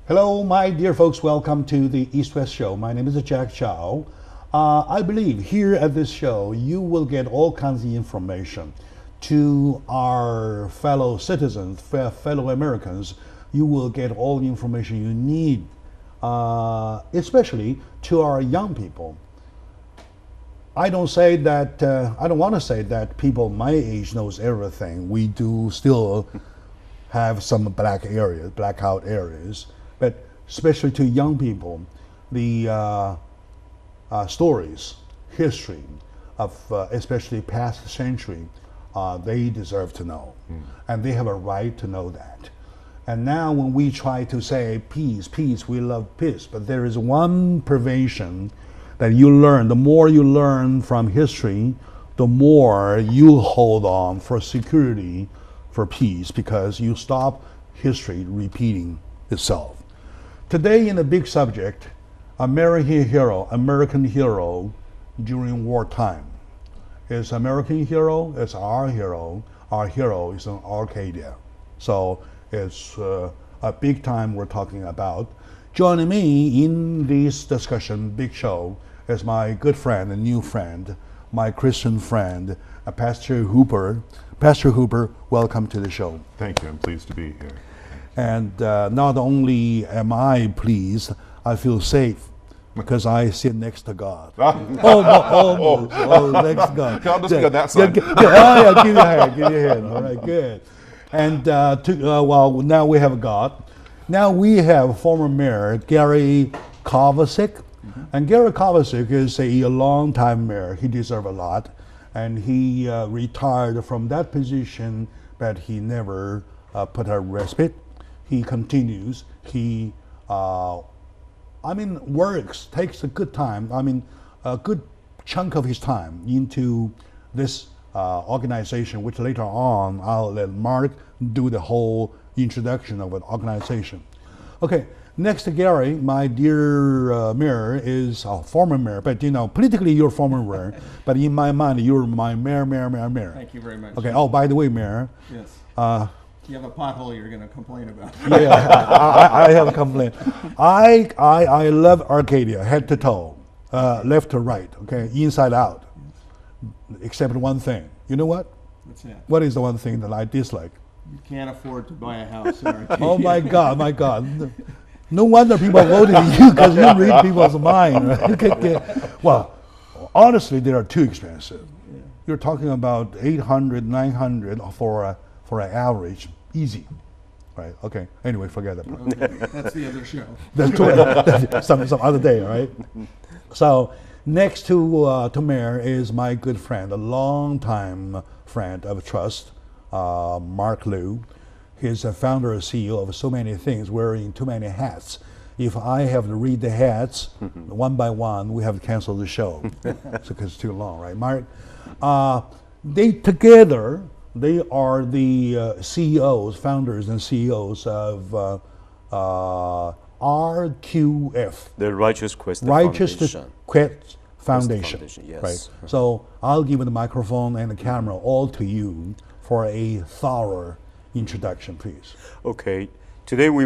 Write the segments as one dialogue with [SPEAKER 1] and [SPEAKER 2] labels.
[SPEAKER 1] Hello, my dear folks. Welcome to the East-West Show. My name is Jack Chow. I believe here at this show, you will get all kinds of information to our fellow citizens, fellow Americans. You will get all the information you need, especially to our young people. I don't say that, I don't want to say that people my age knows everything. We do still have some blackout areas, but especially to young people, the stories, history of especially past century, they deserve to know, and they have a right to know that. And now when we try to say peace, peace, we love peace, but there is one prevention that you learn. The more you learn from history, the more you hold on for security, for peace, because you stop history repeating itself. Today in the big subject, American hero during wartime. It's American hero, it's our hero. Our hero is in Arcadia. So it's a big time we're talking about. Joining me in this discussion, big show, is my good friend, a new friend, my Christian friend, Pastor Hooper. Pastor Hooper, welcome to the show.
[SPEAKER 2] Thank you, I'm pleased to be here.
[SPEAKER 1] And not only am I pleased, I feel safe because I sit next to God. Almost. Next to God.
[SPEAKER 2] I'll just go that side.
[SPEAKER 1] Yeah, give you a hand. All right, good. And well, now we have God. Now we have former Mayor Gary Kovacic. And Gary Kovacic is a long-time mayor. He deserves a lot. And he retired from that position, but he never put a respite. He continues. He, works, takes a good time. A good chunk of his time into this organization, which later on I'll let Mark do the whole introduction of an organization. Okay, next to Gary, my dear mayor is a former mayor, but you know, politically you're former mayor, but in my mind you're my mayor.
[SPEAKER 3] Thank you very much.
[SPEAKER 1] Okay, oh, by the way, Mayor.
[SPEAKER 3] Yes. You have a pothole you're going to complain about.
[SPEAKER 1] Yeah, I have a complaint. I love Arcadia, head to toe, left to right, okay, inside out, except one thing. You know what?
[SPEAKER 3] What's that?
[SPEAKER 1] What is the one thing that I dislike?
[SPEAKER 3] You can't afford to buy a house in Arcadia.
[SPEAKER 1] Oh my God. No wonder people voted you because you read people's mind. Right? Well, honestly, they are too expensive. Yeah. You're talking about $800, $900 for an average. Easy, right? Okay. Anyway, forget that.
[SPEAKER 3] Okay. That's the other show.
[SPEAKER 1] That's some other day, right? So next to Mayor is my good friend, a longtime friend of trust, Mark Liu. He's a founder and CEO of so many things, wearing too many hats. If I have to read the hats one by one, we have to cancel the show because it's too long, right, Mark? They are the CEOs, founders and CEOs of RQF.
[SPEAKER 4] The Righteous Quest
[SPEAKER 1] Foundation.
[SPEAKER 4] Yes.
[SPEAKER 1] Right. So I'll give the microphone and the camera all to you for a thorough introduction, please.
[SPEAKER 4] Okay. Today we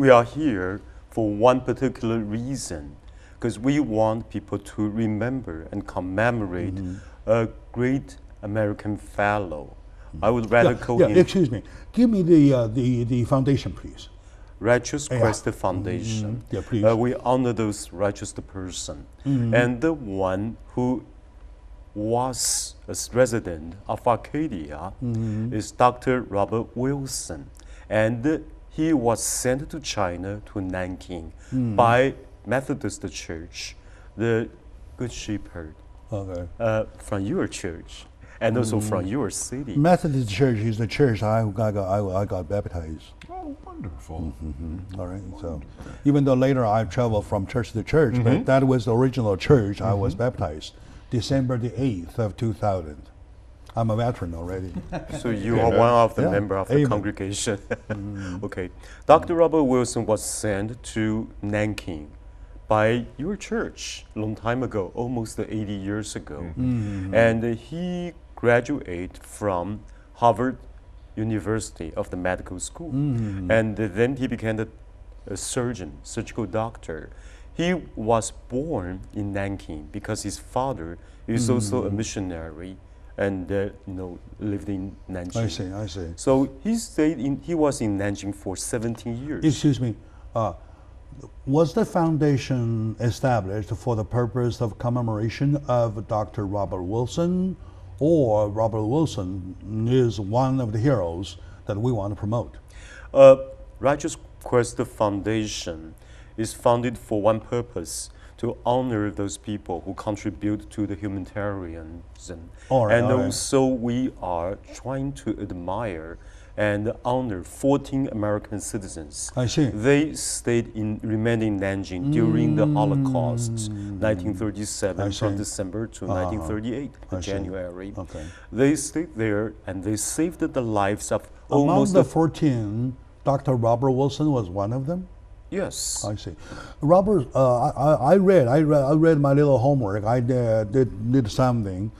[SPEAKER 4] are here for one particular reason, because we want people to remember and commemorate a great American fellow. I would rather call him.
[SPEAKER 1] Excuse me. Give me the foundation, please.
[SPEAKER 4] Righteous Quest Foundation.
[SPEAKER 1] Yeah, please.
[SPEAKER 4] We honor those righteous person, and the one who was a resident of Arcadia is Dr. Robert Wilson, and he was sent to China, to Nanking, by Methodist Church, the Good Shepherd, from your church. And also from your city.
[SPEAKER 1] Methodist Church is the church I got baptized.
[SPEAKER 2] Oh, wonderful.
[SPEAKER 1] All right. So, even though later I traveled from church to church, but that was the original church I was baptized, December the 8th of 2000. I'm a veteran already.
[SPEAKER 4] So you are one of the members of the congregation. Okay. Dr. Robert Wilson was sent to Nanking by your church a long time ago, almost 80 years ago. And he graduated from Harvard University of the medical school. And then he became a surgeon, surgical doctor. He was born in Nanking because his father is also a missionary and lived in Nanjing.
[SPEAKER 1] I see.
[SPEAKER 4] So he was in Nanjing for 17 years.
[SPEAKER 1] Excuse me. Was the foundation established for the purpose of commemoration of Dr. Robert Wilson, or Robert Wilson is one of the heroes that we want to promote?
[SPEAKER 4] Righteous Quest Foundation is founded for one purpose, to honor those people who contribute to the humanitarianism. Also we are trying to admire and honor 14 American citizens.
[SPEAKER 1] I see.
[SPEAKER 4] They remained in Nanjing during the Holocaust, 1937 from December to 1938, January.
[SPEAKER 1] Okay.
[SPEAKER 4] They stayed there and they saved the lives of
[SPEAKER 1] Among
[SPEAKER 4] almost
[SPEAKER 1] the 14, Dr. Robert Wilson was one of them?
[SPEAKER 4] Yes.
[SPEAKER 1] I see. Robert, I read my little homework. I did something.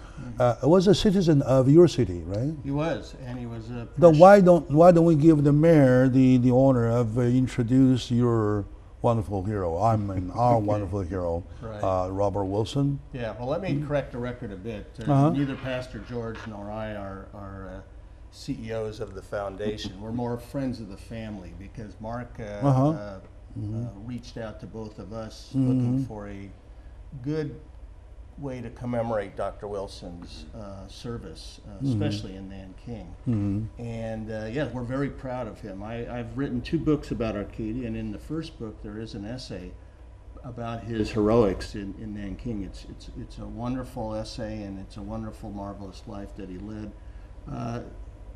[SPEAKER 1] Was a citizen of your city, right?
[SPEAKER 3] He was, and he was a.
[SPEAKER 1] Then why don't we give the mayor the honor of introduce your wonderful hero? Our wonderful hero,
[SPEAKER 3] Right.
[SPEAKER 1] Robert Wilson.
[SPEAKER 3] Yeah, well, let me correct the record a bit. Neither Pastor George nor I are CEOs of the foundation. We're more friends of the family because Mark reached out to both of us looking for a good way to commemorate Dr. Wilson's service, especially in Nanking. And yeah, we're very proud of him. I've written 2 books about Arcadia, and in the first book there is an essay about his heroics in Nanking. It's a wonderful essay, and it's a wonderful, marvelous life that he led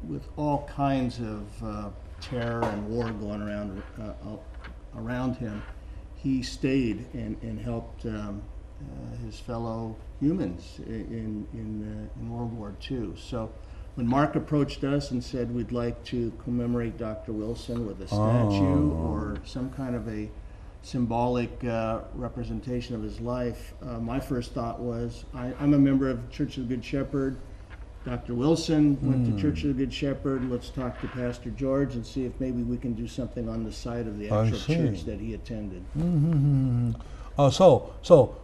[SPEAKER 3] with all kinds of terror and war going around him. He stayed and helped his fellow humans in World War II. So when Mark approached us and said we'd like to commemorate Dr. Wilson with a statue or some kind of a symbolic representation of his life, my first thought was, I'm a member of Church of the Good Shepherd. Dr. Wilson went to Church of the Good Shepherd. Let's talk to Pastor George and see if maybe we can do something on the side of the actual church that he attended.
[SPEAKER 1] So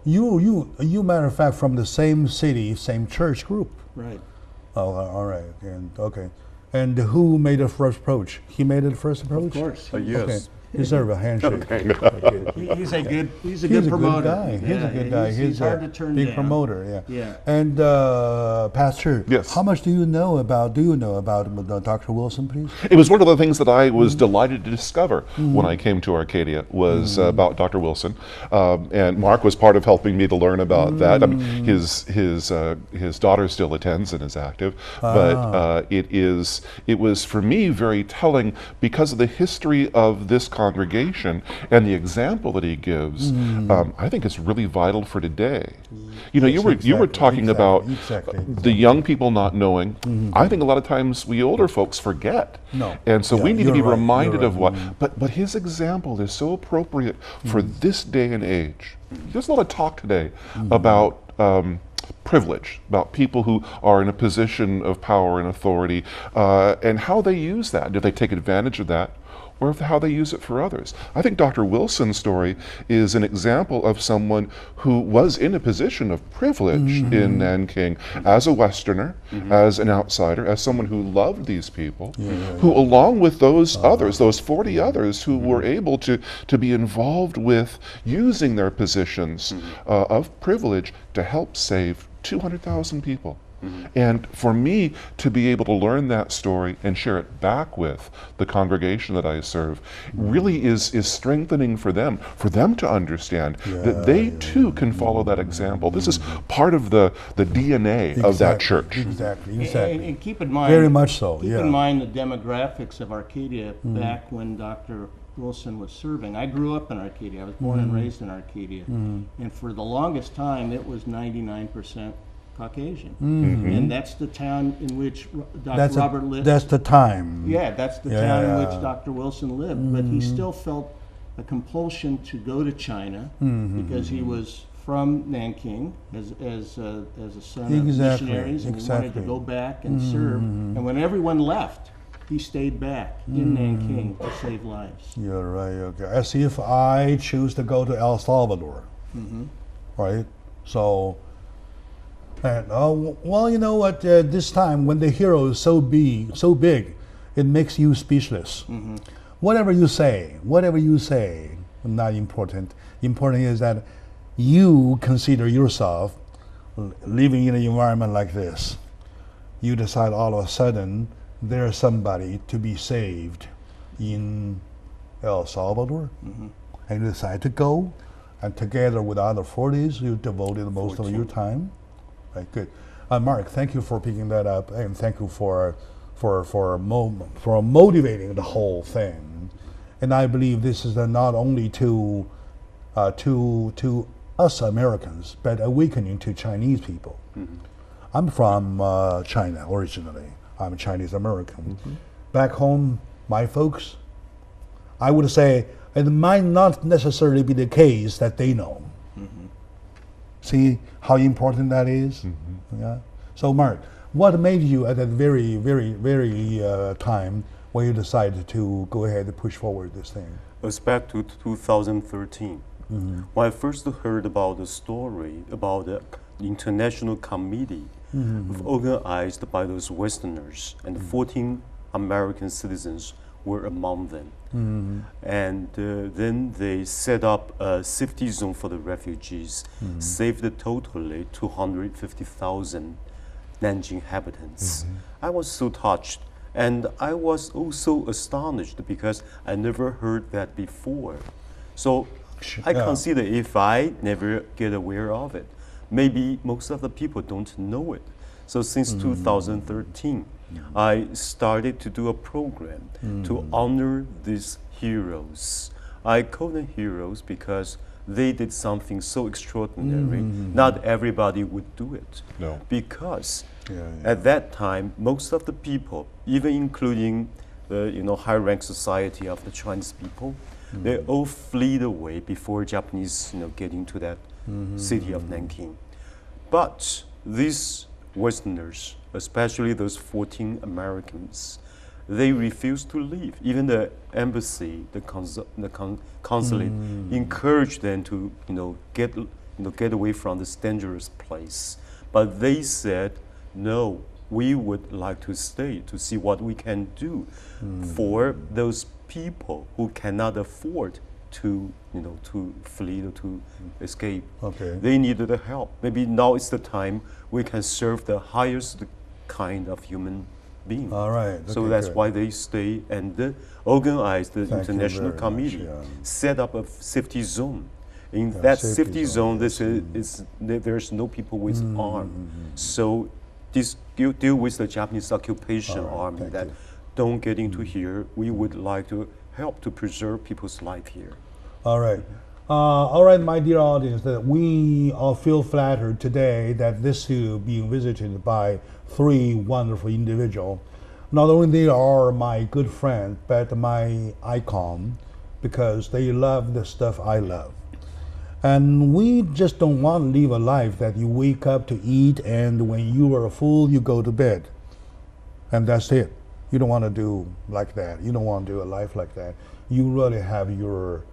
[SPEAKER 1] you matter of fact from the same city, same church group.
[SPEAKER 3] Right.
[SPEAKER 1] Oh, all right. And okay. And who made the first approach? He made the first approach?
[SPEAKER 3] Of course.
[SPEAKER 4] Yes.
[SPEAKER 1] Okay. Deserve a handshake.
[SPEAKER 3] He's a good promoter.
[SPEAKER 1] Guy. He's a good guy.
[SPEAKER 3] He's hard to turn
[SPEAKER 1] big
[SPEAKER 3] down.
[SPEAKER 1] promoter. Yeah.
[SPEAKER 3] Yeah.
[SPEAKER 1] And Pastor,
[SPEAKER 2] Yes.
[SPEAKER 1] how much do you know about Dr. Wilson, please?
[SPEAKER 2] It was one of the things that I was delighted to discover when I came to Arcadia was about Dr. Wilson, and Mark was part of helping me to learn about that. I mean, his daughter still attends and is active, but it was for me very telling because of the history of this congregation and the example that he gives. I think it's really vital for today. You know, you were talking about the young people not knowing. I think a lot of times we older folks forget.
[SPEAKER 1] No.
[SPEAKER 2] And so we need to be reminded of what.
[SPEAKER 1] Mm.
[SPEAKER 2] But his example is so appropriate for this day and age. There's a lot of talk today about privilege, about people who are in a position of power and authority, and how they use that. Do they take advantage of that? Or how they use it for others. I think Dr. Wilson's story is an example of someone who was in a position of privilege in Nanking as a Westerner, as an outsider, as someone who loved these people, who along with those others, those 40 others who were able to be involved with using their positions of privilege to help save 200,000 people. And for me to be able to learn that story and share it back with the congregation that I serve really is strengthening for them to understand that they too can follow that example. This is part of the DNA of that church.
[SPEAKER 1] Exactly.
[SPEAKER 3] And keep in mind,
[SPEAKER 1] very much so.
[SPEAKER 3] Keep in mind the demographics of Arcadia back when Dr. Wilson was serving. I grew up in Arcadia. I was born and raised in Arcadia. And for the longest time, it was 99% Caucasian. And that's the town in which Dr. Robert lived.
[SPEAKER 1] That's the time.
[SPEAKER 3] Yeah, that's the town in which Dr. Wilson lived. But he still felt a compulsion to go to China because he was from Nanking as a son of missionaries, and he wanted to go back and serve. And when everyone left, he stayed back in Nanking to save lives.
[SPEAKER 1] You're right. Okay. As if I choose to go to El Salvador, right? So, and well, you know what? This time when the hero is so big, it makes you speechless. Whatever you say, not important. Important is that you consider yourself living in an environment like this. You decide all of a sudden there's somebody to be saved in El Salvador, and you decide to go, and together with other 40s, you devoted most of your time. Right, good. Mark, thank you for picking that up, and thank you for motivating the whole thing. And I believe this is not only to us Americans, but awakening to Chinese people. I'm from China originally. I'm Chinese American. Back home, my folks, I would say it might not necessarily be the case that they know. See how important that is? Yeah. So Mark, what made you at that very time when you decided to go ahead and push forward this thing?
[SPEAKER 4] It was back to 2013. When I first heard about the story about the international committee organized by those Westerners, and 14 American citizens were among them. And then they set up a safety zone for the refugees, saved totally 250,000 Nanjing inhabitants. I was so touched, and I was also astonished because I never heard that before. So I consider if I never get aware of it, maybe most of the people don't know it. So since 2013, I started to do a program to honor these heroes. I call them heroes because they did something so extraordinary. Not everybody would do it.
[SPEAKER 2] No.
[SPEAKER 4] Because at that time, most of the people, even including the high-rank society of the Chinese people, they all fled away before Japanese get into that city of Nanking. But these Westerners, especially those 14 Americans, they refused to leave. Even the embassy, the consulate, encouraged them to get away from this dangerous place. But they said, no, we would like to stay to see what we can do for those people who cannot afford to flee or to escape. They needed the help. Maybe now is the time we can serve the highest kind of human being.
[SPEAKER 1] All right.
[SPEAKER 4] So that's why they stay and organize the international committee, set up a safety zone. In that safety zone, there's no people with arms. So this deal with the Japanese occupation army that don't get into here. We would like to help to preserve people's life here.
[SPEAKER 1] All right, my dear audience, that we all feel flattered today that this studio being visited by 3 wonderful individuals. Not only they are my good friends, but my icon, because they love the stuff I love. And we just don't want to live a life that you wake up to eat, and when you are full, you go to bed. And that's it. You don't want to do like that. You don't want to do a life like that. You really have your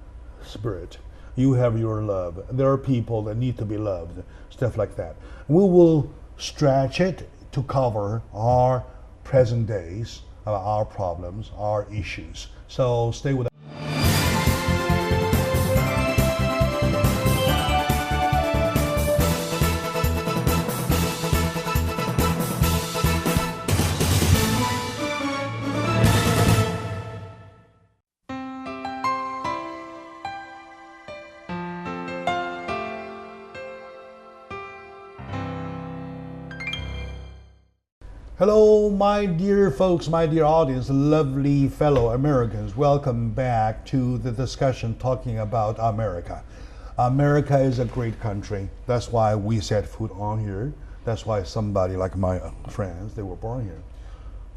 [SPEAKER 1] spirit. You have your love. There are people that need to be loved, stuff like that. We will stretch it to cover our present days, our problems, our issues. So stay with us. Hello, my dear folks, my dear audience, lovely fellow Americans. Welcome back to the discussion talking about America. America is a great country. That's why we set foot on here. That's why somebody like my friends, they were born here.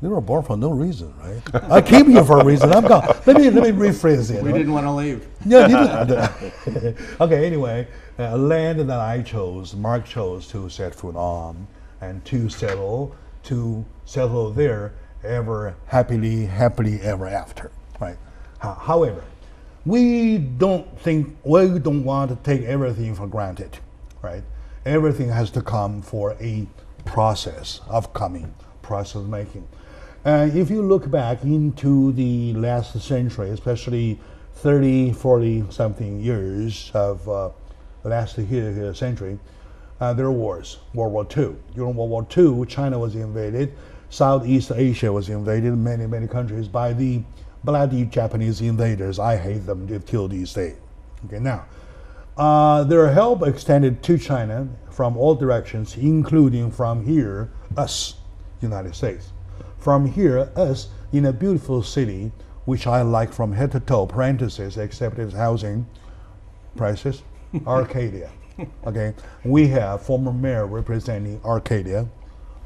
[SPEAKER 1] They were born for no reason, right? I came here for a reason. I'm gone. Let me rephrase it.
[SPEAKER 3] We didn't want to leave.
[SPEAKER 1] Yeah. Okay. Anyway, a land that I chose, Mark chose to set foot on and to settle there ever happily ever after, right? However, we don't want to take everything for granted, right? Everything has to come for a process of making. If you look back into the last century, especially 30, 40 something years of the last century, there were wars. World War II. During World War II, China was invaded, Southeast Asia was invaded, many countries by the bloody Japanese invaders. I hate them till these days. Okay, now, their help extended to China from all directions, including from here, us, United States. From here, us, in a beautiful city, which I like from head to toe, parentheses, except its housing prices, Arcadia. Okay, we have former mayor representing Arcadia,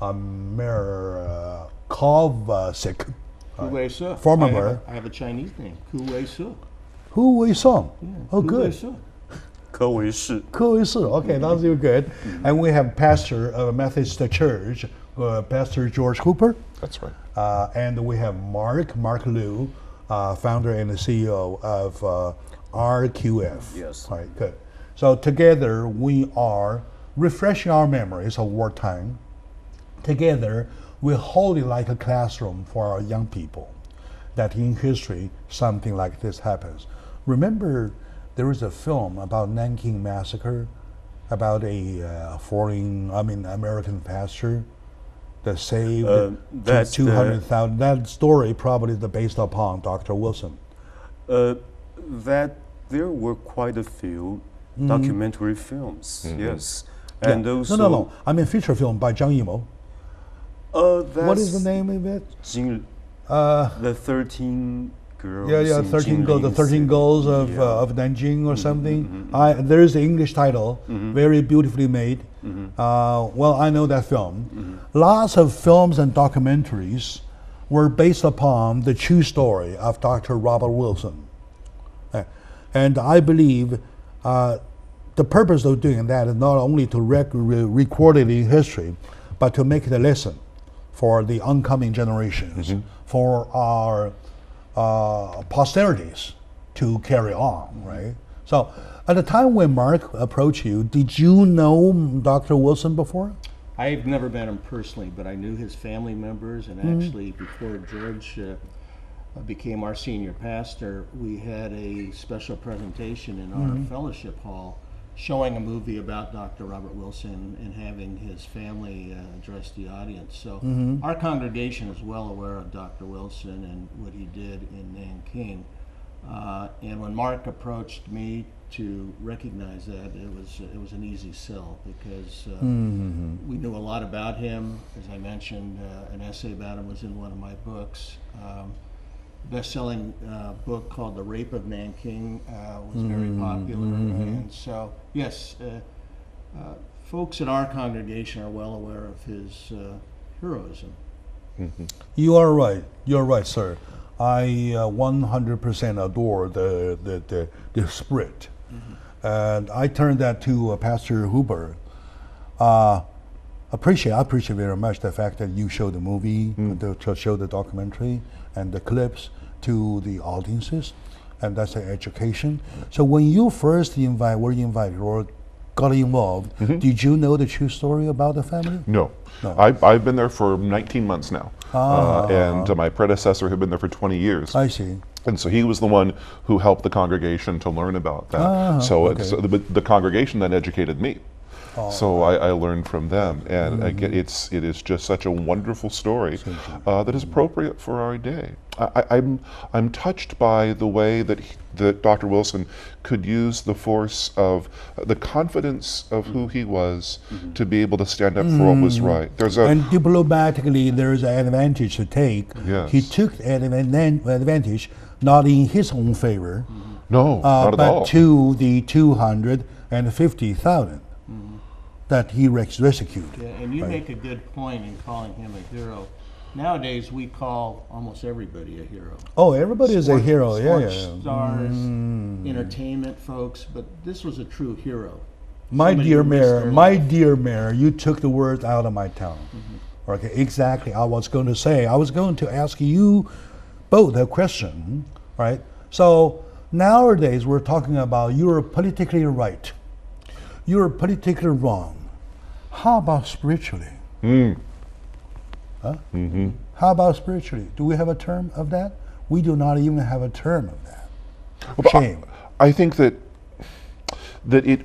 [SPEAKER 1] Mayor Kovacic. Former mayor.
[SPEAKER 3] I have a Chinese name, Ku Wei Su.
[SPEAKER 1] Hu Wei Song. Oh, good.
[SPEAKER 4] Ke Wei Shi.
[SPEAKER 1] Okay, that's good. And we have pastor of a Methodist church, Pastor George Cooper.
[SPEAKER 2] That's right.
[SPEAKER 1] And we have Mark Liu, founder and the CEO of RQF.
[SPEAKER 4] Yes.
[SPEAKER 1] All right, good. So together we are refreshing our memories of wartime. Together we hold it like a classroom for our young people, that in history something like this happens. Remember, there was a film about Nanking Massacre, about a American pastor that saved 200,000. That story probably is based upon Dr. Wilson.
[SPEAKER 4] That there were quite a few documentary films, yes. And also
[SPEAKER 1] No. I mean feature film by Zhang Yimou. What is the name of it?
[SPEAKER 4] The 13 girls.
[SPEAKER 1] Yeah, 13 girls. The 13 girls of Nanjing or something. There is the English title, very beautifully made. Well, I know that film. Lots of films and documentaries were based upon the true story of Dr. Robert Wilson. And I believe the purpose of doing that is not only to record it in history, but to make it a lesson for the oncoming generations, for our posterities to carry on, right? So at the time when Mark approached you, did you know Dr. Wilson before?
[SPEAKER 3] I've never met him personally, but I knew his family members, and actually before George became our senior pastor, we had a special presentation in our fellowship hall showing a movie about Dr. Robert Wilson and having his family address the audience. So our congregation is well aware of Dr. Wilson and what he did in Nanking. And when Mark approached me to recognize that, it was an easy sell, because we knew a lot about him. As I mentioned, an essay about him was in one of my books. Best-selling book called The Rape of Nanking was very popular, and so yes, folks in our congregation are well aware of his heroism.
[SPEAKER 1] You are right. You're right, sir. I 100% adore the spirit, and I turned that to Pastor Huber. I appreciate very much the fact that you showed the movie, to show the documentary and the clips to the audiences, and that's the education. So when you first were invited or got involved, did you know the true story about the family?
[SPEAKER 2] No. I've been there for 19 months now, and my predecessor had been there for 20 years.
[SPEAKER 1] I see.
[SPEAKER 2] And so he was the one who helped the congregation to learn about that. So the congregation then educated me. So I learned from them, and again, it is just such a wonderful story that is appropriate for our day. I'm touched by the way that Dr. Wilson could use the force of the confidence of who he was to be able to stand up for what was right.
[SPEAKER 1] And diplomatically, there is an advantage to take.
[SPEAKER 2] Yes.
[SPEAKER 1] He took an advantage not in his own favor,
[SPEAKER 2] no, not at all,
[SPEAKER 1] but to the 250,000 that he rescued.
[SPEAKER 3] Yeah, and you make a good point in calling him a hero. Nowadays, we call almost everybody a hero.
[SPEAKER 1] Oh, everybody is a hero,
[SPEAKER 3] Sports stars, entertainment folks, but this was a true hero.
[SPEAKER 1] My dear mayor, you took the words out of my tongue. Okay, exactly. I was going to say, I was going to ask you both a question, right? So nowadays we're talking about you're politically right, you're politically wrong. How about spiritually? Huh? How about spiritually? Do we have a term of that? We do not even have a term of that. Shame.
[SPEAKER 2] I think that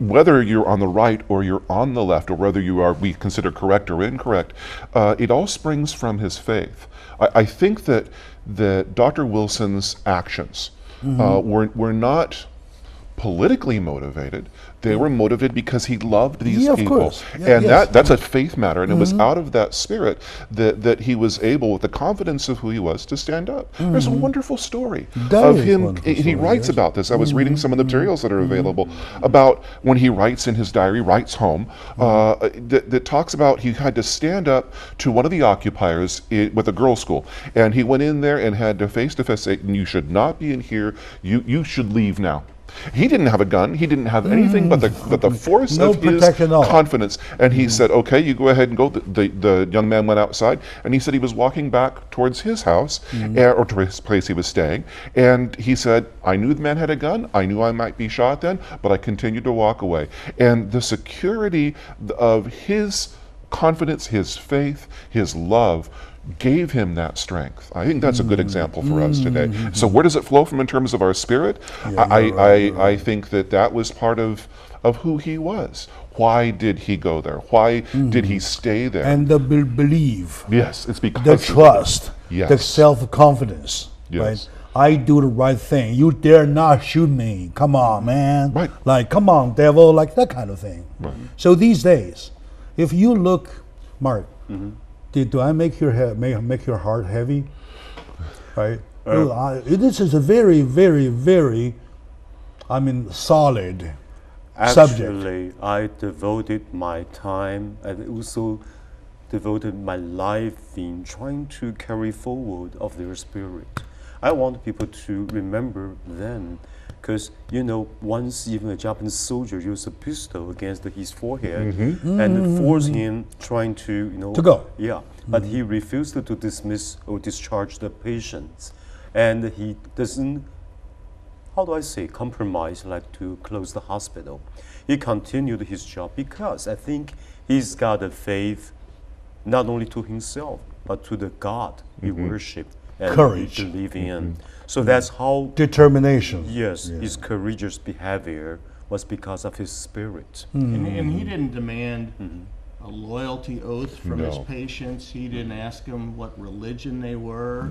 [SPEAKER 2] whether you're on the right or you're on the left, or whether we consider correct or incorrect, it all springs from his faith. I think that Dr. Wilson's actions were not politically motivated. They were motivated because he loved these people.
[SPEAKER 1] Course.
[SPEAKER 2] And that's a faith matter. And it was out of that spirit that he was able, with the confidence of who he was, to stand up. There's a wonderful story of him. He writes about this. I was reading some of the materials that are available about when he writes in his diary, writes home, that talks about he had to stand up to one of the occupiers with a girls' school. And he went in there and had to face-to-face say, you should not be in here. You should leave now. He didn't have a gun. He didn't have anything but the force of his confidence. And he said, okay, you go ahead and go. The young man went outside, and he said he was walking back towards his house, or to his place he was staying. And he said, I knew the man had a gun. I knew I might be shot then, but I continued to walk away. And the security of his confidence, his faith, his love gave him that strength. I think that's a good example for us today. So where does it flow from in terms of our spirit? I think that was part of who he was. Why did he go there? Why did he stay there?
[SPEAKER 1] And the belief.
[SPEAKER 2] Yes, it's because
[SPEAKER 1] the trust,
[SPEAKER 2] yes.
[SPEAKER 1] the self-confidence.
[SPEAKER 2] Yes.
[SPEAKER 1] Right? I do the right thing. You dare not shoot me. Come on, man.
[SPEAKER 2] Right.
[SPEAKER 1] Like, come on, devil. Like that kind of thing.
[SPEAKER 2] Right.
[SPEAKER 1] So these days, if you look, Mark, do I make your make your heart heavy? Right. This is a very, very, very, solid subject.
[SPEAKER 4] Actually, I devoted my time and also devoted my life in trying to carry forward of their spirit. I want people to remember them, because once even a Japanese soldier used a pistol against his forehead and forced him trying to
[SPEAKER 1] to go.
[SPEAKER 4] Yeah, but he refused to dismiss or discharge the patients, and he doesn't, how do I say, compromise, like to close the hospital. He continued his job because I think he's got a faith not only to himself but to the God he worshipped and
[SPEAKER 1] courage.
[SPEAKER 4] He believed in. So that's how
[SPEAKER 1] determination.
[SPEAKER 4] Yes, his courageous behavior was because of his spirit.
[SPEAKER 3] And he didn't demand a loyalty oath from his patients. He didn't ask them what religion they were,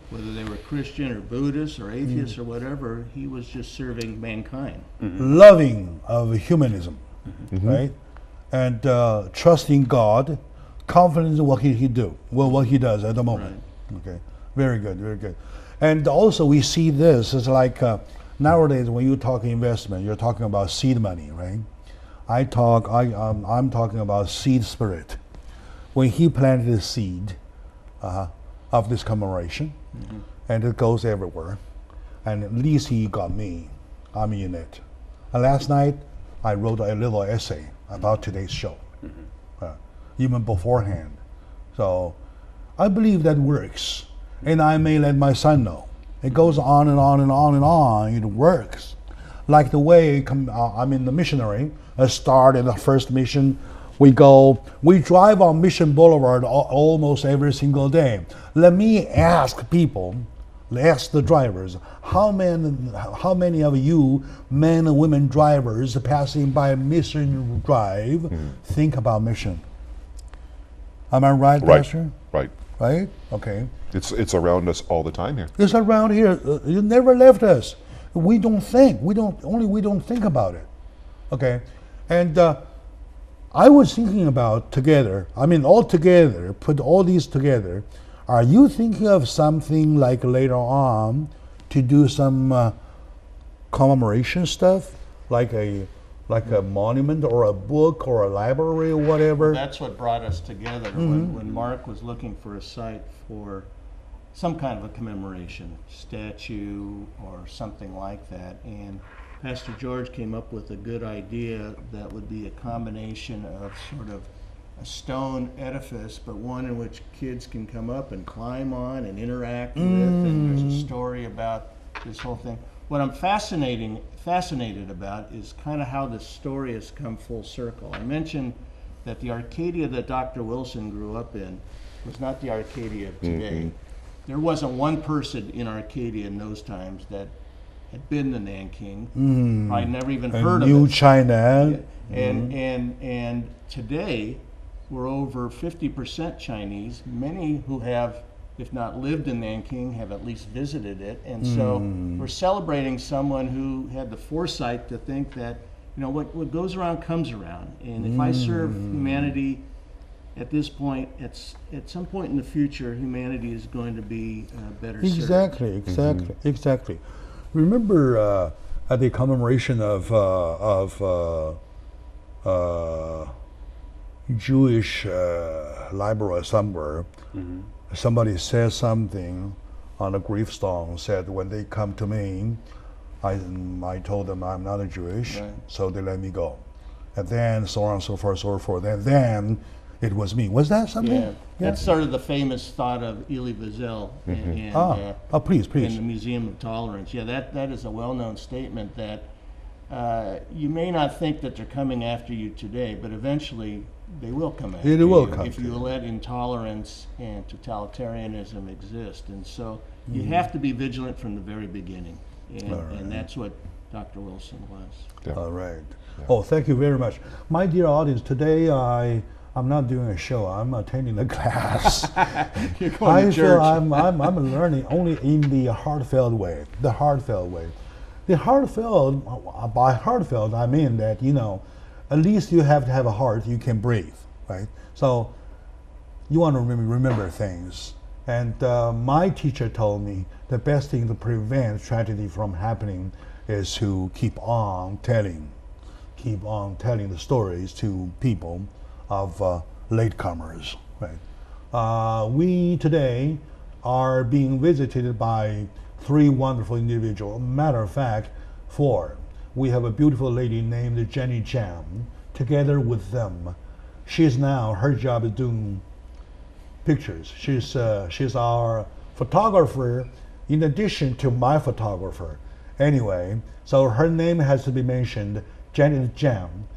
[SPEAKER 3] whether they were Christian or Buddhist or atheist or whatever. He was just serving mankind.
[SPEAKER 1] Loving of humanism, right? And trusting God, confident in what he does at the moment. Right. Okay, very good, very good. And also we see this as like nowadays when you talk investment, you're talking about seed money, right? I'm talking about seed spirit. When he planted the seed of this commemoration, and it goes everywhere, and at least he got me. I'm in it. And last night I wrote a little essay about today's show, even beforehand. So I believe that works. And I may let my son know. It goes on and on and on and on. It works. Like the way the missionary, start in the first mission, we drive on Mission Boulevard almost every single day. Let me ask people, ask the drivers, how many of you men and women drivers passing by Mission Drive think about mission? Am I right, Pastor?
[SPEAKER 2] Right.
[SPEAKER 1] Right? Okay.
[SPEAKER 2] It's around us all the time here.
[SPEAKER 1] It's around here. You never left us. We don't think. We don't think about it. Okay. And I was thinking about all together, put all these together. Are you thinking of something like later on to do some commemoration stuff, like a monument or a book or a library or whatever?
[SPEAKER 3] That's what brought us together when Mark was looking for a site for some kind of a commemoration, statue or something like that. And Pastor George came up with a good idea that would be a combination of sort of a stone edifice, but one in which kids can come up and climb on and interact with, and there's a story about this whole thing. What I'm fascinated about is kind of how this story has come full circle. I mentioned that the Arcadia that Dr. Wilson grew up in was not the Arcadia of today. There wasn't one person in Arcadia in those times that had been to Nanking. Probably never even heard of it.
[SPEAKER 1] New China.
[SPEAKER 3] And today, we're over 50% Chinese. Many who have, if not lived in Nanking, have at least visited it. And so we're celebrating someone who had the foresight to think that, you know, what goes around comes around. And if I serve humanity at this point, at some point in the future, humanity is going to be better served.
[SPEAKER 1] Exactly. Remember at the commemoration of Jewish library somewhere, somebody said something on a gravestone, said when they come to me, I told them I'm not a Jewish, so they let me go. And then so on and so forth, And then it was me. Was that something?
[SPEAKER 3] Yeah. That's sort of the famous thought of Elie Wiesel
[SPEAKER 1] please.
[SPEAKER 3] in the Museum of Tolerance. Yeah, that is a well-known statement that you may not think that they're coming after you today, but eventually they will come after you if you let intolerance and totalitarianism exist. And so you have to be vigilant from the very beginning. And that's what Dr. Wilson was.
[SPEAKER 2] Yeah.
[SPEAKER 1] All right. Yeah. Oh, thank you very much. My dear audience, today I'm not doing a show. I'm attending a class.
[SPEAKER 3] You're going to church.
[SPEAKER 1] I'm learning only in the heartfelt way. The heartfelt way. The heartfelt, by heartfelt, I mean that, you know, at least you have to have a heart you can breathe, right? So you want to remember things. And my teacher told me the best thing to prevent tragedy from happening is to keep on telling the stories to people of latecomers, right? We today are being visited by 3 wonderful individuals. Matter of fact, 4. We have a beautiful lady named Jenny Jam. Together with them, her job is doing pictures. She's our photographer in addition to my photographer. Anyway, so her name has to be mentioned, Jenny Jam.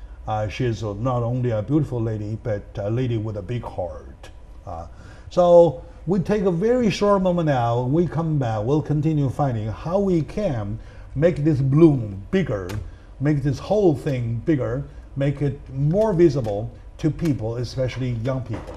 [SPEAKER 1] She is not only a beautiful lady, but a lady with a big heart. So we take a very short moment now. When we come back, we'll continue finding how we can make this bloom bigger, make this whole thing bigger, make it more visible to people, especially young people.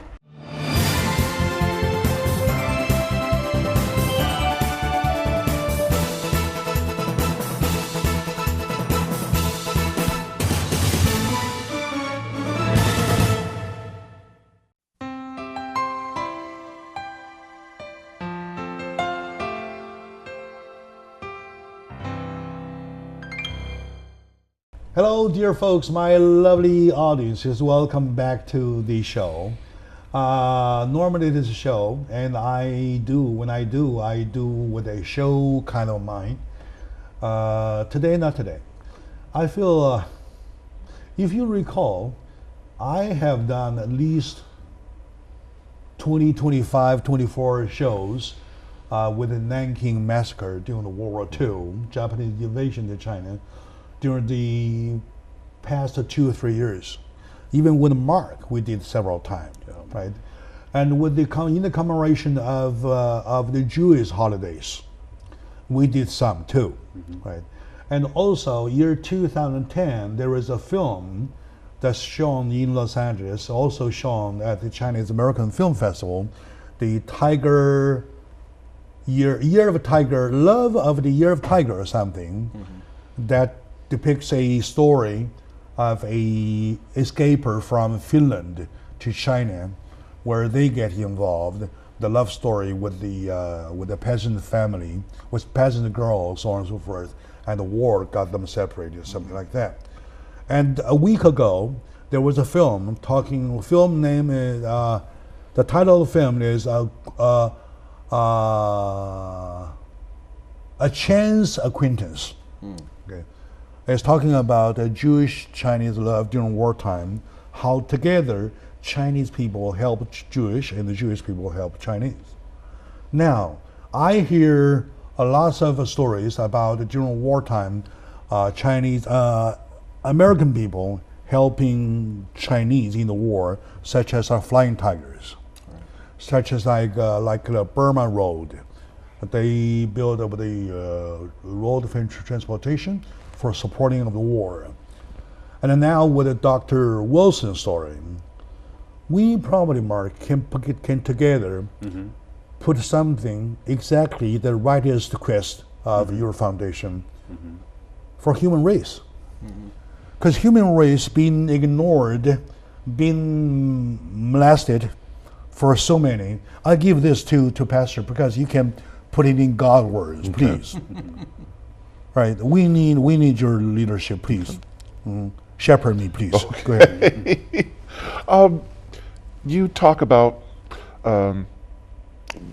[SPEAKER 1] Hello, dear folks, my lovely audiences. Welcome back to the show. Normally this is a show, and when I do with a show kind of mind. Today, not today. I feel, if you recall, I have done at least 20, 25, 24 shows with the Nanking Massacre during the World War II, Japanese invasion to China, during the past 2 or 3 years. Even with Mark, we did several times, right? And with in the commemoration of the Jewish holidays, we did some too, right? And also, year 2010, there was a film that's shown in Los Angeles, also shown at the Chinese American Film Festival, the Tiger Year of Tiger, Love of the Year of Tiger or something, that depicts a story of a escaper from Finland to China, where they get involved. The love story with the peasant family, with peasant girls, so on and so forth, and the war got them separated, something like that. And a week ago, there was a film name is the title of the film is A Chance Acquaintance. Okay. It's talking about a Jewish-Chinese love during wartime, how together Chinese people help Jewish and the Jewish people help Chinese. Now, I hear a lot of stories about during wartime, Chinese, American people helping Chinese in the war, such as Flying Tigers, such as like the Burma Road. They built up the road for transportation for supporting of the war. And then now with the Dr. Wilson story, we probably, Mark, can together put something exactly the rightest quest of your foundation for human race. Because human race being ignored, being molested for so many. I give this to Pastor because you can put it in God words, please. Right, we need your leadership, please. Shepherd me, please. Okay. Go ahead.
[SPEAKER 2] You talk about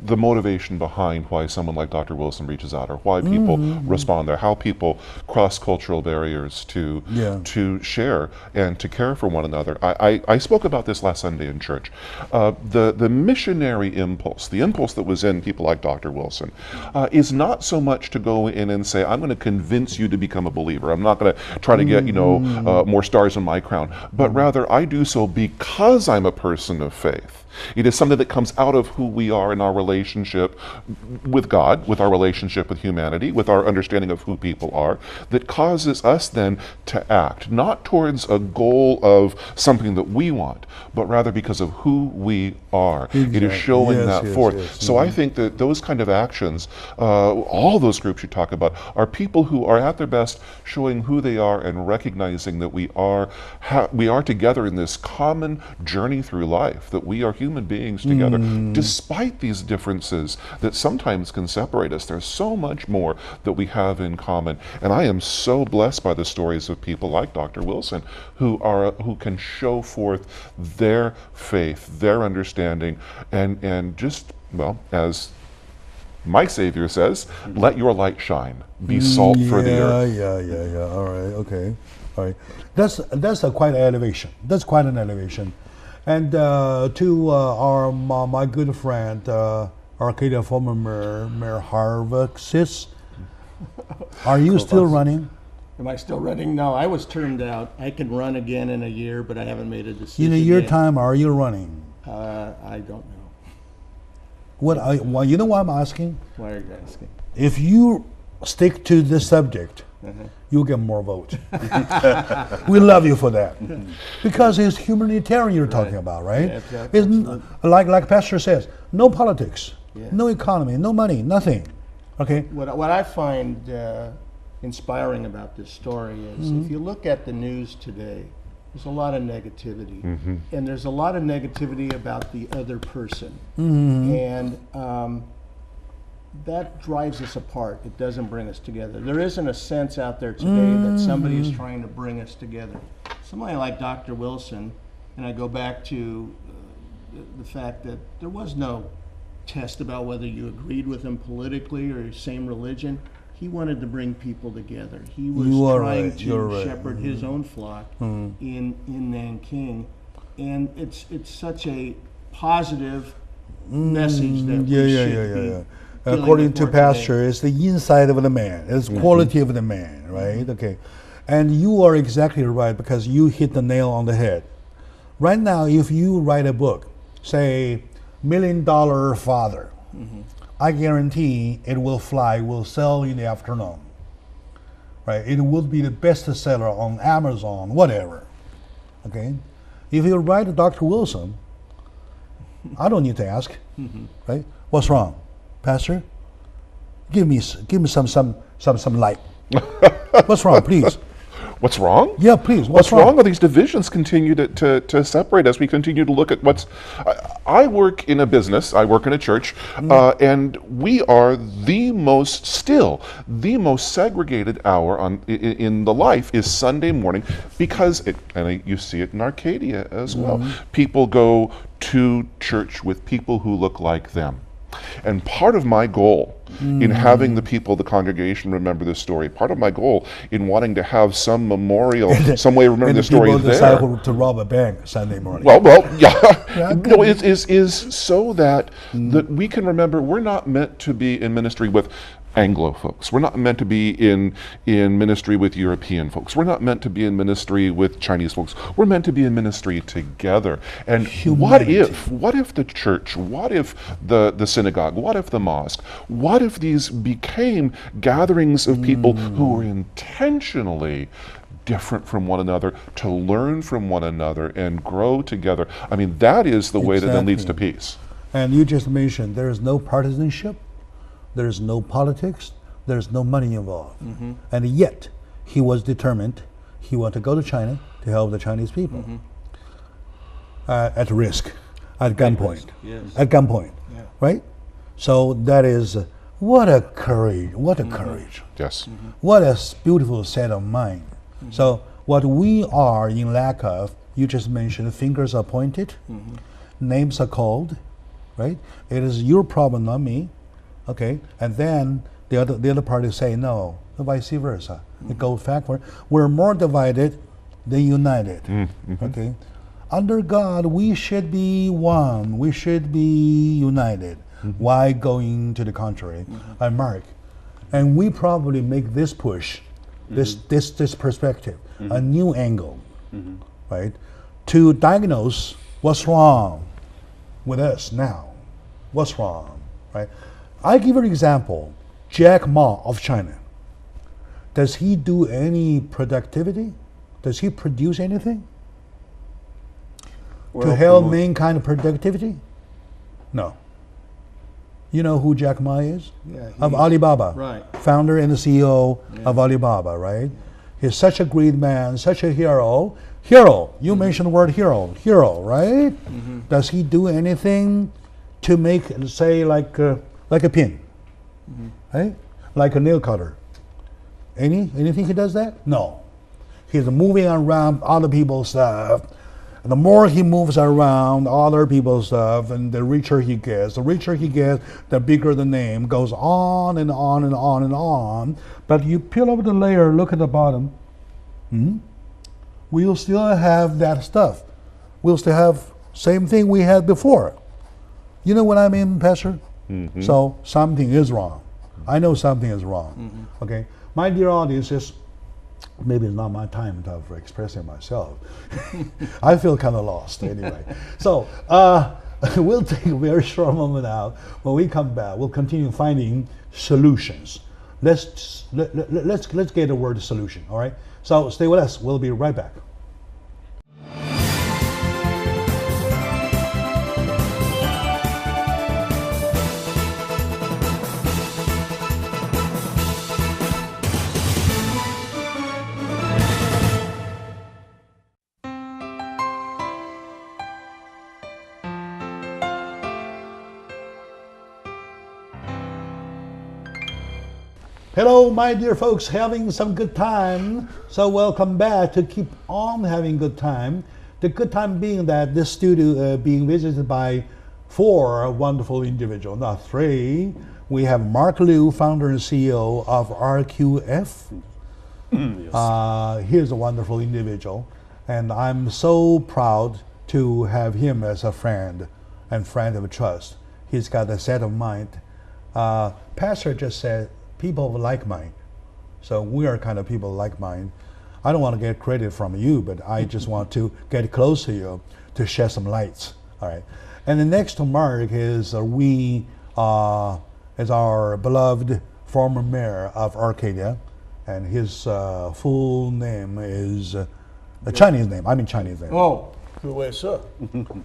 [SPEAKER 2] the motivation behind why someone like Dr. Wilson reaches out, or why people respond there, how people cross cultural barriers to share and to care for one another. I spoke about this last Sunday in church. The missionary impulse, the impulse that was in people like Dr. Wilson, is not so much to go in and say, I'm going to convince you to become a believer. I'm not going to try to get more stars on my crown, but rather I do so because I'm a person of faith. It is something that comes out of who we are in our relationship with God, with our relationship with humanity, with our understanding of who people are, that causes us then to act, not towards a goal of something that we want, but rather because of who we are. Exactly. It is showing that forth. So I think that those kind of actions, all those groups you talk about, are people who are at their best showing who they are and recognizing that we are together in this common journey through life, that we are human beings together, despite these differences that sometimes can separate us. There's so much more that we have in common. And I am so blessed by the stories of people like Dr. Wilson who can show forth their faith, their understanding, and just, well, as my Savior says, let your light shine. Be salt for the earth.
[SPEAKER 1] Yeah. All right, okay. All right. That's quite an elevation. That's quite an elevation. And to my good friend, Arcadia former Mayor Harvick, sis, are you still running?
[SPEAKER 3] Am I still running? No, I was turned out. I can run again in a year, but I haven't made a decision.
[SPEAKER 1] In a year
[SPEAKER 3] yet.
[SPEAKER 1] time, are you running?
[SPEAKER 3] I don't know.
[SPEAKER 1] Well, you know why I'm asking?
[SPEAKER 3] Why are you asking?
[SPEAKER 1] If you stick to this subject, you'll get more votes. We love you for that. Because it's humanitarian you're talking about, right?
[SPEAKER 3] Yeah, exactly.
[SPEAKER 1] It's like Pastor says, no politics, no economy, no money, nothing. Okay?
[SPEAKER 3] What I find inspiring about this story is if you look at the news today, there's a lot of negativity. And there's a lot of negativity about the other person. And that drives us apart. It doesn't bring us together. There isn't a sense out there today that somebody is trying to bring us together. Somebody like Dr. Wilson, and I go back to the fact that there was no test about whether you agreed with him politically or same religion. He wanted to bring people together. He was trying to shepherd his own flock in Nanking. And it's such a positive message that we should be.
[SPEAKER 1] According to Pastor, it's the inside of the man. It's quality of the man, right? Okay. And you are exactly right because you hit the nail on the head. Right now, if you write a book, say, $1 Million Father, I guarantee it will fly, will sell in the afternoon. Right? It will be the bestseller on Amazon, whatever. Okay? If you write Dr. Wilson, I don't need to ask. Right? What's wrong? Pastor, give me some light. What's wrong, please?
[SPEAKER 2] What's wrong?
[SPEAKER 1] Yeah, please.
[SPEAKER 2] What's wrong? Are these divisions continue to separate as we continue to look at what's... I work in a business, I work in a church, and we are the most segregated hour in the life is Sunday morning because, you see it in Arcadia as well. People go to church with people who look like them. And part of my goal in having the people of the congregation remember this story, part of my goal in wanting to have some memorial, some way of remembering the story
[SPEAKER 1] people
[SPEAKER 2] there.
[SPEAKER 1] decide to rob a bank Sunday morning.
[SPEAKER 2] Well, yeah. No, is so that that we can remember we're not meant to be in ministry with Anglo folks. We're not meant to be in ministry with European folks. We're not meant to be in ministry with Chinese folks. We're meant to be in ministry together. And
[SPEAKER 1] Humanity.
[SPEAKER 2] what if the church, what if the synagogue, what if the mosque, what if these became gatherings of people who were intentionally different from one another, to learn from one another and grow together? I mean, that is the way that then leads to peace.
[SPEAKER 1] And you just mentioned there is no partisanship, there's no politics, there's no money involved. And yet, he was determined, he wanted to go to China to help the Chinese people. At risk, at gunpoint.
[SPEAKER 3] Yes.
[SPEAKER 1] At gunpoint,
[SPEAKER 3] Yeah.
[SPEAKER 1] right? So that is, what a courage, what a courage.
[SPEAKER 2] Yes.
[SPEAKER 1] What a beautiful set of mind. So what we are in lack of, you just mentioned, fingers are pointed, names are called, right? It is your problem, not me. Okay, and then the other party say no, vice versa. It goes backward. We're more divided than united. Okay, under God we should be one. We should be united. Why going to the contrary? I mark, and we probably make this push, this perspective, a new angle, right, to diagnose what's wrong with us now. What's wrong, right? I give you an example. Jack Ma of China. Does he do any productivity? Does he produce anything to help mankind productivity? No. You know who Jack Ma is?
[SPEAKER 3] Yeah,
[SPEAKER 1] Of Alibaba.
[SPEAKER 3] Right.
[SPEAKER 1] Founder and the CEO of Alibaba, right? He's such a great man, such a hero. Hero. You mentioned the word hero. Hero, right? Does he do anything to make, say, like a pin, right? Like a nail cutter. Anything he does that? No. He's moving around other people's stuff. And the more he moves around other people's stuff, and the richer he gets. The richer he gets, the bigger the name goes on and on and on and on. But you peel off the layer, look at the bottom. We'll still have that stuff. We'll still have same thing we had before. You know what I mean, Pastor? So something is wrong. I know something is wrong. Okay, my dear audience, is maybe it's not my time for expressing myself. I feel kind of lost anyway. So we'll take a very short moment out. When we come back, we'll continue finding solutions. Let's get the word solution. All right. So stay with us. We'll be right back. Hello, my dear folks, having some good time. So welcome back to keep on having good time. The good time being that this studio being visited by 4 wonderful individuals, not 3. We have Mark Liu, founder and CEO of RQF. He's a wonderful individual, and I'm so proud to have him as a friend and friend of trust. He's got a set of mind. Pastor just said, people of like mind. So we are kind of people like mind. I don't want to get credit from you, but I just want to get close to you to shed some lights. All right. And then next to Mark is is our beloved former mayor of Arcadia, and his full name is a Chinese name. I mean Chinese name.
[SPEAKER 3] Oh, 各位是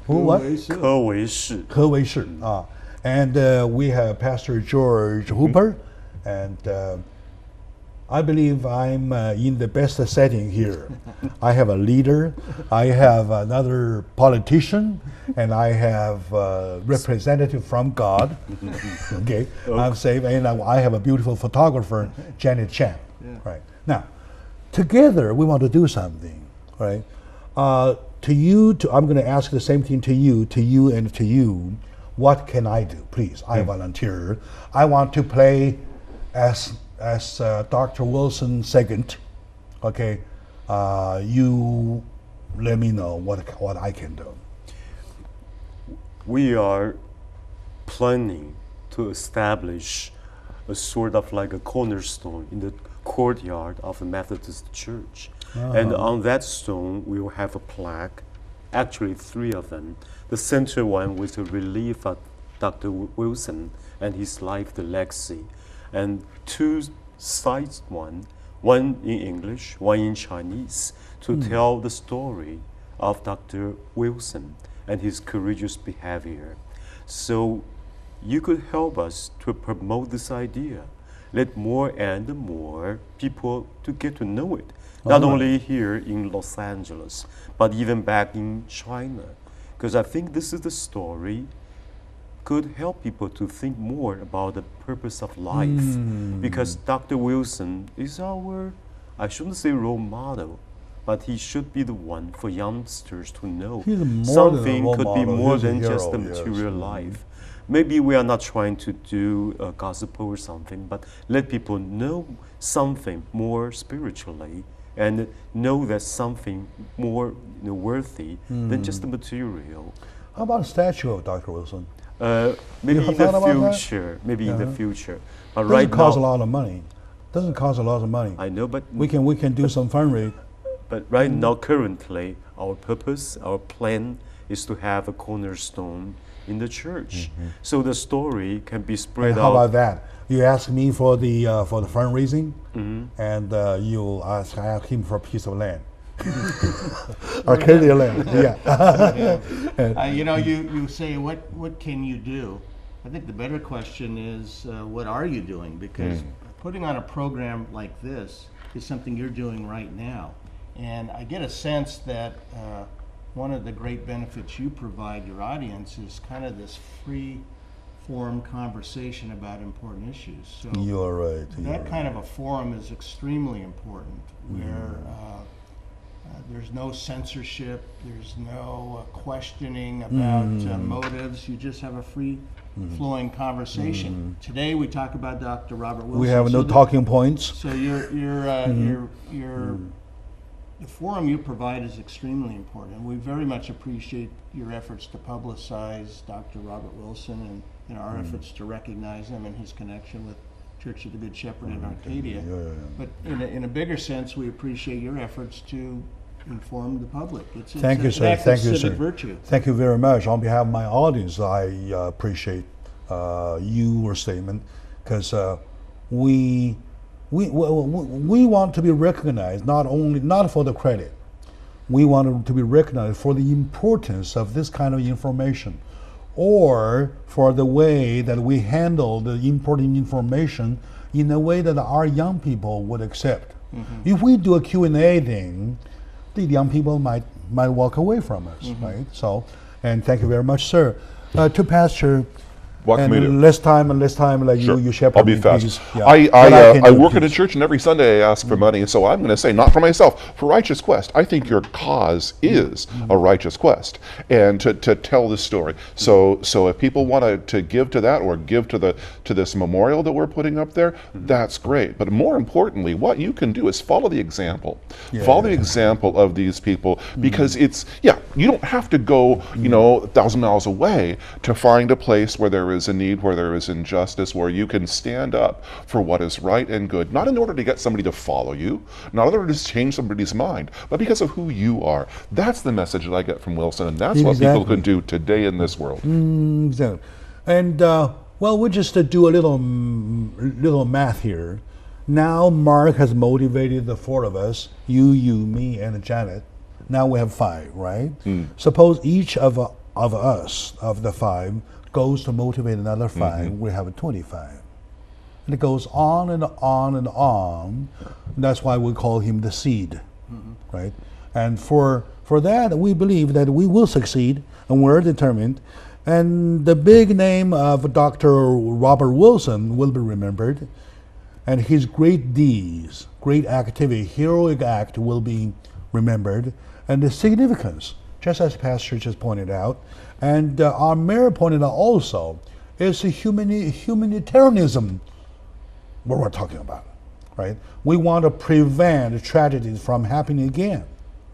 [SPEAKER 1] Who what?
[SPEAKER 4] 柯维士
[SPEAKER 1] He Wei Shi. And we have Pastor George Hooper. And I believe I'm in the best setting here. I have a leader, I have another politician, and I have a representative from God. Okay, I'm safe, and I have a beautiful photographer, Janet Chan. Right now, together we want to do something. Right, I'm going to ask the same thing to you, and to you. what can I do? Please, I volunteer. I want to play as Dr. Wilson II. Okay, you let me know what I can do.
[SPEAKER 4] We are planning to establish a sort of like a cornerstone in the courtyard of the Methodist Church. And on that stone, we will have a plaque, actually 3 of them. The center one with a relief of Dr. Wilson and his life, the legacy. And 2 sides one in English, one in Chinese, to tell the story of Dr. Wilson and his courageous behavior. So you could help us to promote this idea. Let more and more people to get to know it. Not only here in Los Angeles, but even back in China. Because I think this is the story could help people to think more about the purpose of life. Because Dr. Wilson is our, I shouldn't say role model, but he should be the one for youngsters to know something could be more than just the material life. Maybe we are not trying to do a gospel or something, but let people know something more spiritually and know that something more worthy than just the material.
[SPEAKER 1] How about a statue of Dr. Wilson?
[SPEAKER 4] Maybe in the future. Maybe in the future. But right now,
[SPEAKER 1] cost a lot of money. Doesn't cost a lot of money.
[SPEAKER 4] I know, but
[SPEAKER 1] we can do some fundraising.
[SPEAKER 4] But right now, currently, our purpose, our plan is to have a cornerstone in the church, so the story can be spread out.
[SPEAKER 1] How about that? You ask me for the fundraising, and you ask him for a piece of land. Arcadia land, yeah.
[SPEAKER 3] You say, what can you do? I think the better question is, what are you doing? Because putting on a program like this is something you're doing right now. And I get a sense that one of the great benefits you provide your audience is kind of this free form conversation about important issues. So
[SPEAKER 1] you're right.
[SPEAKER 3] That kind of a forum is extremely important, where there's no censorship, there's no questioning about motives. You just have a free flowing conversation. Today we talk about Dr. Robert Wilson.
[SPEAKER 1] We have no talking points.
[SPEAKER 3] So the forum you provide is extremely important, and we very much appreciate your efforts to publicize Dr. Robert Wilson and our efforts to recognize him and his connection with Church of the Good Shepherd in Arcadia. But in a bigger sense, we appreciate your efforts to inform the public.
[SPEAKER 1] Thank you, sir. Thank you, sir.
[SPEAKER 3] Virtue.
[SPEAKER 1] Thank you very much. On behalf of my audience, I appreciate your statement, because we want to be recognized not for the credit. We want to be recognized for the importance of this kind of information, or for the way that we handle the important information in a way that our young people would accept. If we do a Q&A thing, the young people might walk away from us, right? So, and thank you very much, sir. To Pastor.
[SPEAKER 2] What can we do?
[SPEAKER 1] Less time, like
[SPEAKER 2] sure.
[SPEAKER 1] you shepherd.
[SPEAKER 2] I'll be fast.
[SPEAKER 1] Please. Yeah.
[SPEAKER 2] I work at a church, and every Sunday I ask for money. So I'm going to say, not for myself, for Righteous Quest. I think your cause is a righteous quest, and to tell this story. So if people want to give to that, or give to this memorial that we're putting up there, that's great. But more importantly, what you can do is follow the example. Follow the example of these people, because you don't have to go 1,000 miles away to find a place where there is a need, where there is injustice, where you can stand up for what is right and good, not in order to get somebody to follow you, not in order to change somebody's mind, but because of who you are. That's the message that I get from Wilson, and that's what people can do today in this world.
[SPEAKER 1] Exactly. And we'll just do a little math here. Now Mark has motivated the 4 of us, you, me, and Janet. Now we have 5, right? Suppose each of us, of the 5, goes to motivate another 5, we have 25. And it goes on and on and on. That's why we call him the seed, right? And for that, we believe that we will succeed, and we're determined. And the big name of Dr. Robert Wilson will be remembered, and his great deeds, great activity, heroic act will be remembered, and the significance just as Pastor just pointed out, and our mayor pointed out also, is a humanitarianism what we're talking about, right? We want to prevent tragedies from happening again,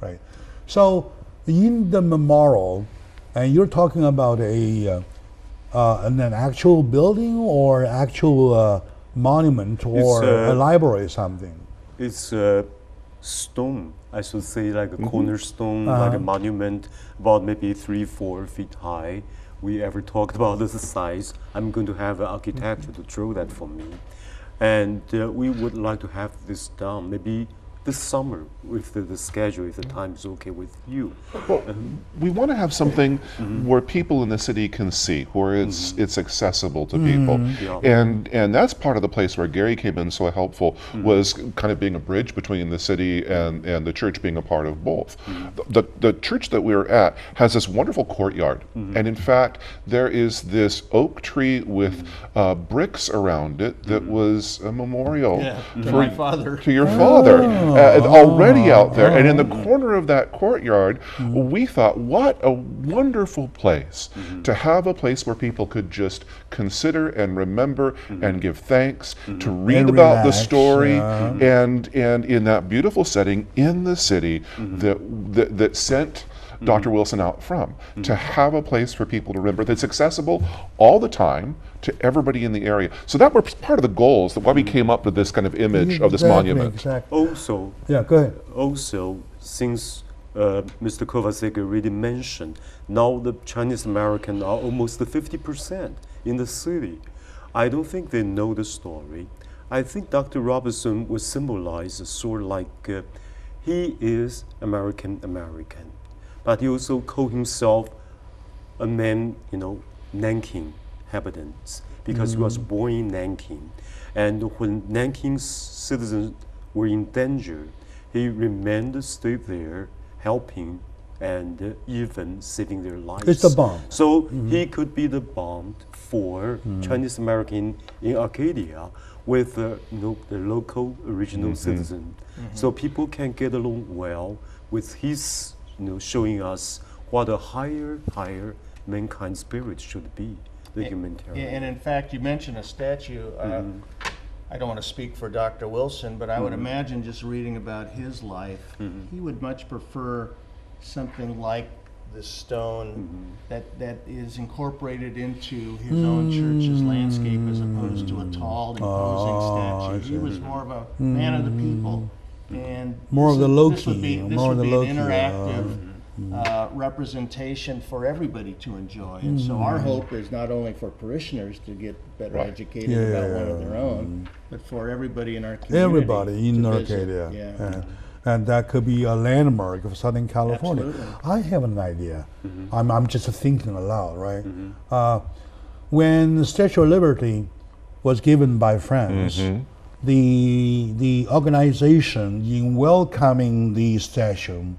[SPEAKER 1] right? So in the memorial, and you're talking about an actual building or actual monument or a library or something?
[SPEAKER 4] It's a stone, I should say, like a cornerstone, like a monument, about maybe 3-4 feet high. We ever talked about the size. I'm going to have an architect to draw that for me. And we would like to have this done maybe this summer, if the schedule, if the time is okay with you.
[SPEAKER 2] Well, we want to have something where people in the city can see, where it's accessible to people. And that's part of the place where Gary came in so helpful, was kind of being a bridge between the city and the church being a part of both. The church that we're at has this wonderful courtyard. And in fact, there is this oak tree with bricks around it that was a memorial
[SPEAKER 3] to my father.
[SPEAKER 2] To your father. Already out there, and in the corner of that courtyard, we thought, what a wonderful place to have a place where people could just consider and remember and give thanks, to read
[SPEAKER 1] And
[SPEAKER 2] about the
[SPEAKER 1] relax,
[SPEAKER 2] story, and in that beautiful setting in the city that sent Dr. Wilson out from, to have a place for people to remember that's accessible all the time to everybody in the area. So that was part of the goals, that why we came up with this kind of image of this monument.
[SPEAKER 1] Exactly.
[SPEAKER 4] Also,
[SPEAKER 1] Yeah, go ahead.
[SPEAKER 4] also, since Mr. Kovacic already mentioned, now the Chinese American are almost 50% in the city. I don't think they know the story. I think Dr. Robertson would symbolize sort of like he is American, but he also called himself a man, Nanking inhabitants, because he was born in Nanking. And when Nanking's citizens were in danger, he remained stay there, helping and even saving their lives.
[SPEAKER 1] It's the bomb.
[SPEAKER 4] So he could be the bomb for Chinese American in Arcadia with the local original citizen. So people can get along well with his, showing us what a higher mankind spirit should be, the humanitarian.
[SPEAKER 3] And in fact, you mentioned a statue. I don't want to speak for Dr. Wilson, but I would imagine just reading about his life, he would much prefer something like the stone that is incorporated into his own church's landscape, as opposed to a tall, imposing statue. He was more of a man of the people, and
[SPEAKER 1] More of the low-key,
[SPEAKER 3] This
[SPEAKER 1] more
[SPEAKER 3] would
[SPEAKER 1] of the
[SPEAKER 3] be
[SPEAKER 1] low-key,
[SPEAKER 3] an interactive representation for everybody to enjoy. And so our hope is not only for parishioners to get better educated about one of their own, but for everybody in our community.
[SPEAKER 1] Everybody in
[SPEAKER 3] to
[SPEAKER 1] Arcadia.
[SPEAKER 3] visit.
[SPEAKER 1] Yeah. And that could be a landmark of Southern California.
[SPEAKER 3] Absolutely.
[SPEAKER 1] I have an idea. I'm just thinking aloud, right? When the Statue of Liberty was given by France, the organization in welcoming the statue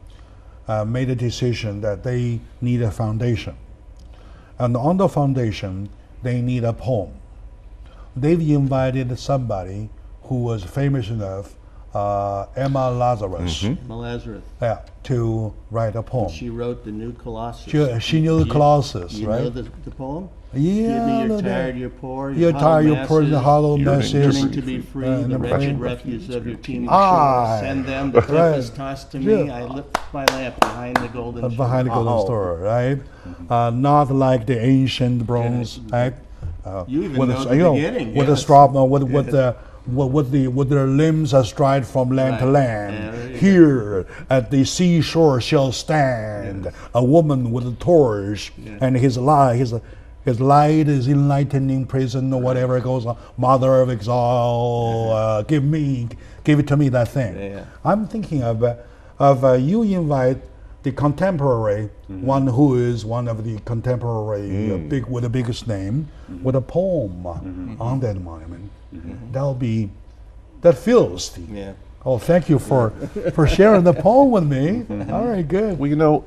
[SPEAKER 1] made a decision that they need a foundation. And on the foundation, they need a poem. They've invited somebody who was famous enough, Emma Lazarus,
[SPEAKER 3] Lazarus.
[SPEAKER 1] to write a poem.
[SPEAKER 3] She wrote the New Colossus.
[SPEAKER 1] She knew the Colossus,
[SPEAKER 3] You
[SPEAKER 1] right?
[SPEAKER 3] know the poem?
[SPEAKER 1] Yeah.
[SPEAKER 3] Give me, you're tired, you're poor.
[SPEAKER 1] You're tired, you're poor, the hollow
[SPEAKER 3] masses,
[SPEAKER 1] masses.
[SPEAKER 3] yearning to be free, the wretched refuse of your teeming
[SPEAKER 1] Ah,
[SPEAKER 3] shores. Send them, the cliff
[SPEAKER 1] right.
[SPEAKER 3] is tossed to me. I lift my lamp behind the golden shore.
[SPEAKER 1] Behind the golden store, right? Not like the ancient bronze act.
[SPEAKER 3] You even know the beginning,
[SPEAKER 1] with the
[SPEAKER 3] yes.
[SPEAKER 1] straw, with their limbs astride from land to
[SPEAKER 3] Right.
[SPEAKER 1] land.
[SPEAKER 3] Yeah, there you
[SPEAKER 1] Here at the seashore shall stand a woman with a torch, and his light is enlightening prison or whatever it goes on. Mother of exile, give it to me, that thing.
[SPEAKER 3] Yeah.
[SPEAKER 1] I'm thinking of you invite the contemporary one who is one of the contemporary with the biggest name with a poem on that monument. That fills the.
[SPEAKER 3] Yeah.
[SPEAKER 1] Oh, thank you for sharing the poem with me. All right, good.
[SPEAKER 2] Well,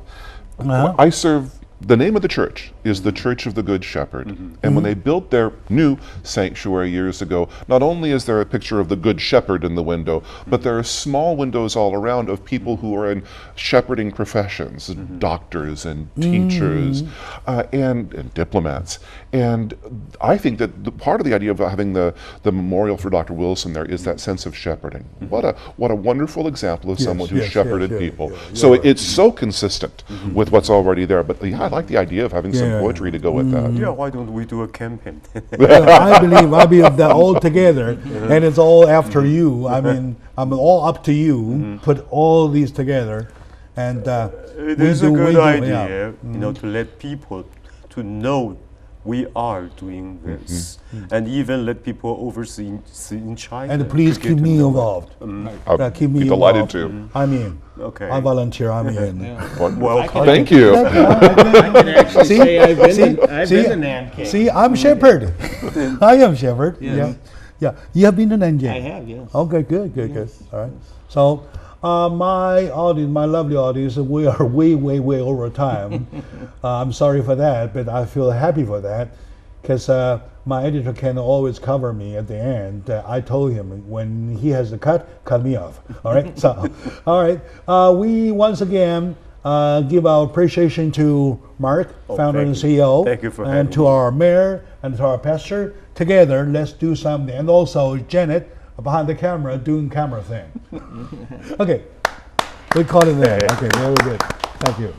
[SPEAKER 2] I serve the name of the church is the Church of the Good Shepherd. And when they built their new sanctuary years ago, not only is there a picture of the Good Shepherd in the window, but there are small windows all around of people who are in shepherding professions, doctors and teachers and diplomats. And I think that part of the idea of having the memorial for Dr. Wilson there is that sense of shepherding. What a wonderful example of someone who shepherded people. So it's so consistent with what's already there. But yeah, I like the idea of having some poetry to go with that.
[SPEAKER 4] Yeah, why don't we do a campaign?
[SPEAKER 1] I believe that all together, and it's all after you. I mean, I'm all up to you. Put all these together, and
[SPEAKER 4] it is a good idea, you know, to let people to know we are doing this, and even let people overseas in China.
[SPEAKER 1] And please keep me involved.
[SPEAKER 2] I'd be delighted to.
[SPEAKER 1] I'm in.
[SPEAKER 4] Okay.
[SPEAKER 1] I volunteer. I'm in.
[SPEAKER 4] Welcome.
[SPEAKER 2] Thank you.
[SPEAKER 3] I can actually say I've been to Nanking.
[SPEAKER 1] See, I'm shepherd. I am shepherd. Yeah. You have been to Nanjing?
[SPEAKER 3] I have, yes.
[SPEAKER 1] Okay, good. All right. So, my audience, my lovely audience, we are way over time. I'm sorry for that, but I feel happy for that because my editor can always cover me at the end. I told him when he has to cut me off. All right. So, all right. We once again give our appreciation to Mark, founder and CEO.
[SPEAKER 4] Thank you for
[SPEAKER 1] and to our mayor and to our pastor. Together, let's do something. And also Janet behind the camera doing camera thing. Okay, we call it there. Okay, very good. Thank you.